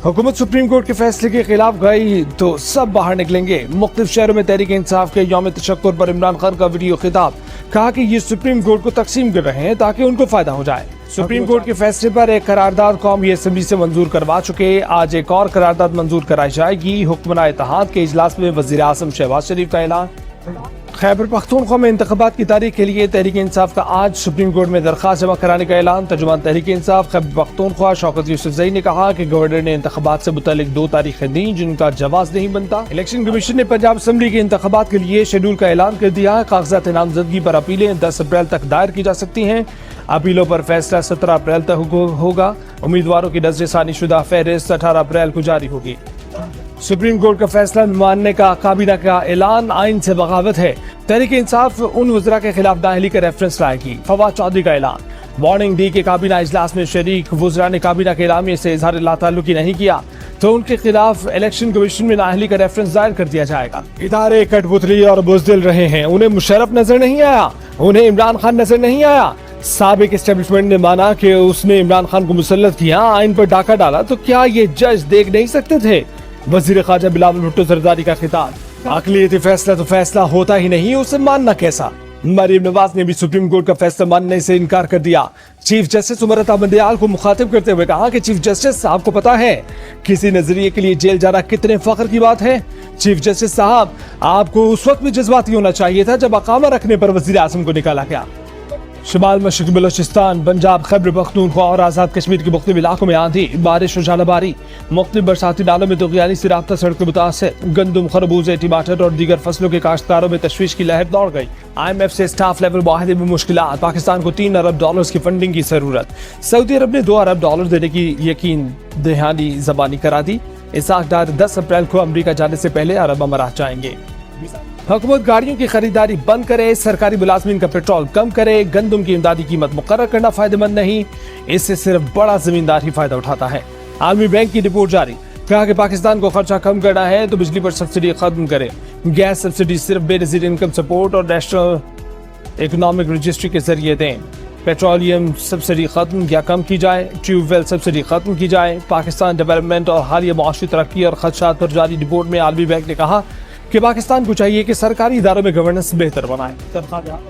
हुकूमत supreme court के फैसले के खिलाफ गई तो सब बाहर निकलेंगे। मुख्तलिफ शहरों में तहरीक इंसाफ के यौम तशक्कुर पर इमरान खान का वीडियो खिताब। कहा कि ये सुप्रीम कोर्ट को तकसीम कर रहे हैं ताकि उनको फायदा हो जाए। सुप्रीम कोर्ट के फैसले पर एक करारदाद कौमी असेंबली से मंजूर करवा चुके, आज एक और करारदाद मंजूर कराई जाएगी। हुक्मरान इत्तेहाद के इजलास में वज़ीर आज़म शहबाज शरीफ का ऐलान। खैबर पख्तूनख्वा में इंतखाबात की तारीख के लिए तहरीक इंसाफ का आज सुप्रीम कोर्ट में दरख्वास्त जमा कराने का ऐलान। तर्जुमान तहरीक इंसाफ खैबर पख्तूनख्वा शौकत यूसुफजई ने कहा कि गवर्नर ने इंतखाबात से मुतालिक 2 तारीखें दी जिनका जवाब नहीं बनता। इलेक्शन कमीशन ने पंजाब असम्बली के इंतखाबात के लिए शेड्यूल का ऐलान कर दिया। कागजात नामजदगी पर अपीलें 10 अप्रैल तक दायर की जा सकती हैं। अपीलों पर फैसला 17 अप्रैल तक होगा। उम्मीदवारों की नज़रसानी शुदा फहरिस्त 18 अप्रैल को जारी होगी। सुप्रीम कोर्ट का फैसला मानने का काबीना का ऐलान आइन से बगावत है। तहरीक इंसाफ उन वज़रा के खिलाफ नाअहली का रेफरेंस लाएगी। फवाद चौधरी का ऐलान। वार्निंग दी कि काबीना इजलास में शरीक वज़रा ने काबीना के एलामिया से इजहार लाताल्लुकी नहीं किया तो उनके खिलाफ इलेक्शन कमीशन में नाअहली का रेफरेंस दायर कर दिया जाएगा। इदारे कठपुतली और बुज़दिल रहे हैं। उन्हें मुशर्रफ नजर नहीं आया, उन्हें इमरान खान नजर नहीं आया। साबिक एस्टेब्लिशमेंट ने माना कि उसने इमरान खान को मुसल्लत किया, आइन पर डाका डाला, तो क्या ये जज देख नहीं सकते थे? वजीर खारजा बिलावल भुट्टो जरदारी का खिताब। अक़लियती फैसला तो फैसला होता ही नहीं, उसे मानना कैसा? मरीम नवाज ने भी सुप्रीम कोर्ट का फैसला मानने से इनकार कर दिया। चीफ जस्टिस उमर अता बंदयाल को मुखातिब करते हुए कहा कि चीफ जस्टिस साहब को पता है किसी नजरिए के लिए जेल जाना कितने फख्र की बात है। चीफ जस्टिस साहब, आपको उस वक्त भी जज्बाती होना चाहिए था जब अकामा रखने पर वज़ीर आज़म को निकाला गया। शुमाल मशरक़ी बलोचिस्तान, पंजाब, खैबर पख्तूनख्वा और आज़ाद कश्मीर के मुख्तलिफ इलाकों में आंधी, बारिश और झालाबारी। मुख्तलिफ बरसाती नालों में दुग़यानी से राब्ता सड़कें मुतासिर। गंदम, खरबूजे, टमाटर और दीगर फसलों के काश्तकारों में तशवीश की लहर दौड़ गई। IMF से स्टाफ लेवल मुआहदे में मुश्किलात। पाकिस्तान को $3 अरब की फंडिंग की जरूरत। सऊदी अरब ने $2 अरब देने की यकीन दहानी ज़बानी करा दी। इसाक डार 10 अप्रैल को अमरीका जाने से पहले अरब अमारात जाएंगे। हुकूमत गाड़ियों की खरीदारी बंद करे, सरकारी मुलाजमीन का पेट्रोल कम करे। गंदम की इमदादी कीमत मुकर्रर करना फायदेमंद नहीं, इससे सिर्फ बड़ा जमींदार ही फायदा उठाता है। आलमी बैंक की रिपोर्ट जारी। कहा कि पाकिस्तान को खर्चा कम करना है तो बिजली पर सब्सिडी खत्म करे। गैस सब्सिडी सिर्फ बेनज़ीर इनकम सपोर्ट और नेशनल इकोनॉमिक रजिस्ट्री के जरिए दें। पेट्रोलियम सब्सिडी खत्म या कम की जाए। ट्यूबवेल सब्सिडी खत्म की जाए। पाकिस्तान डेवलपमेंट और हालिया मुआशी तरक्की और खदशात पर जारी रिपोर्ट में आलमी बैंक ने कहा कि पाकिस्तान को चाहिए कि सरकारी इदारों में गवर्नेंस बेहतर बनाए।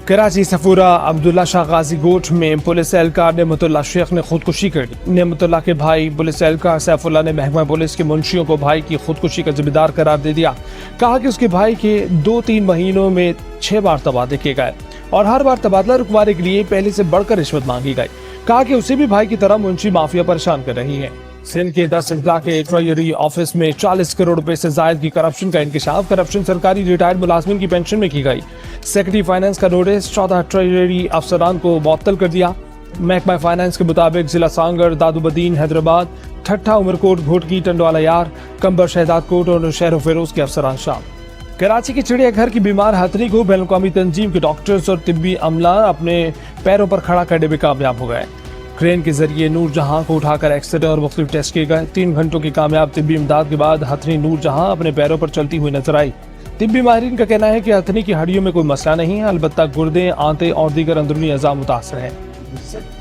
कराची सफूरा अब्दुल्ला शाह गाजी गोठ में पुलिस एहलकार नेमतुल्लाह शेख ने खुदकुशी कर ली। नेमतुल्लाह के भाई पुलिस एहलकार सैफुल्लाह ने महकमा पुलिस के मुंशियों को भाई की खुदकुशी का जिम्मेदार करार दे दिया। कहा कि उसके भाई के 2-3 महीनों में 6 बार तबादले किए गए और हर बार तबादला रुकवाने के लिए पहले से बढ़कर रिश्वत मांगी गई। कहा कि उसे भी भाई की तरह मुंशी माफिया परेशान कर रही है। सिंध के 10 अजला के ट्रेजरी ऑफिस में 40 करोड़ रुपए से जायद की करप्शन का इंकशाफ। करप्शन सरकारी रिटायर्ड मुलाजमिन की पेंशन में की गई। सेक्रेटरी फाइनेंस का नोटिस 14 ट्रेजरी अफसरान को मुअत्तल कर दिया। महकमा फाइनेंस के मुताबिक जिला सांगर, दादूबदीन, हैदराबाद, ठट्ठा, उमरकोट, घोटकी, टंडवाला यार, कंबर, शहदाद कोट और शहर फेरोज के अफसरान शामिल। कराची के चिड़ियाघर की बीमार हथनी को बैनुल अक़वामी तंजीम के डॉक्टर्स और तिब्बी अमला अपने पैरों पर खड़ा करने में कामयाब हो गए। क्रेन के जरिए नूर जहां को उठाकर एक्सरे और मुख्तलिफ टेस्ट किए गए। 3 घंटों की कामयाब तिब्बी इमदाद के बाद हथनी नूर जहां अपने पैरों पर चलती हुई नजर आई। तिब्बी माहिरीन का कहना है कि हथनी की हड्डियों में कोई मसला नहीं है, अलबत्ता गुर्दे, आंतें और दीगर अंदरूनी अज़ा मुतासर है।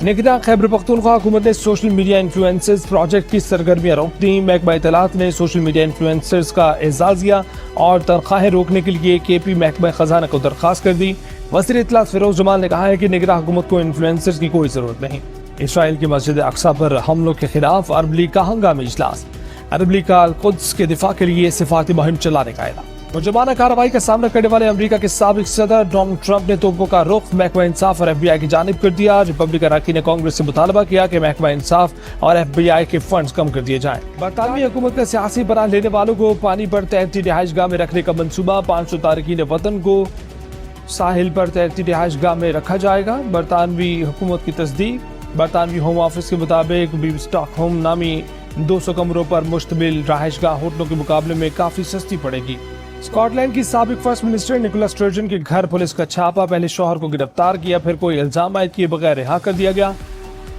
निगरान खैबर पख्तूनख्वा हुकूमत ने सोशल मीडिया इन्फ्लुएंसर्स प्रोजेक्ट की सरगर्मियां रोक दी। महकमा इत्तलात ने सोशल मीडिया इन्फ्लुएंसर्स का एजाजिया और तनख्वाहें रोकने के लिए KP महकमा खजाना को दरख्वास्त कर दी। वज़ीर इत्तलात फिरोज जमाल ने कहा है कि निगरान हुकूमत को इन्फ्लुएंसर्स की कोई जरूरत नहीं। इसराइल की मस्जिद अक्सा पर हमलों के खिलाफ अरब लीग का हंगामी इजलास। अरब लीग का कुद्स के दिफा के लिए सिफारती मुहिम चलाने का ऐलान। मुजरमाना कार्रवाई का सामना करने वाले अमेरिका के साबिक सदर डोनाल्ड ट्रंप ने तोपों का रुख महकमा इंसाफ और FBI की जानिब कर दिया। रिपब्लिकन अरकान ने कांग्रेस से मुतालबा किया कि महकमा इंसाफ और FBI के फंड्स कम कर दिए जाएं। बरतानवी हुकूमत का सियासी बना लेने वालों को पानी पर तैरती रिहाइशगाह में रखने का मंसूबा। 500 तारकीन वतन को साहिल पर तैरती रिहाइशगाह में रखा जाएगा। बरतानवी हुकूमत की तस्दीक। बरतानवी होम ऑफिस के मुताबिक स्टॉकहोम नामी 200 कमरों पर मुश्तमिल रहायशगाह होटलों के मुकाबले में काफी सस्ती पड़ेगी। स्कॉटलैंड की साबिक फर्स्ट मिनिस्टर निकोला स्टर्जन के घर पुलिस का छापा। पहले शौहर को गिरफ्तार किया, फिर कोई इल्जाम आयद किए बगैर रिहा कर दिया गया।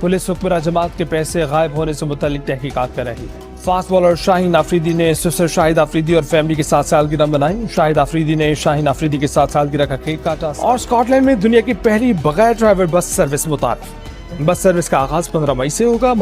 पुलिस हुक्मरान जमात के पैसे गायब होने से मुतालिक तहकीकात कर रही है। फास्ट बॉलर शाहीन आफरीदी ने सुसर शाहिद आफरीदी और फैमिली के साथ सालगिरह मनाई। शाहिद आफरीदी ने शाहीन आफरीदी के साथ सालगिरह का केक काटा। और स्कॉटलैंड में दुनिया की पहली बगैर driver bus service मुतारिफ। Bus service का आगाज 15 मई से होगा।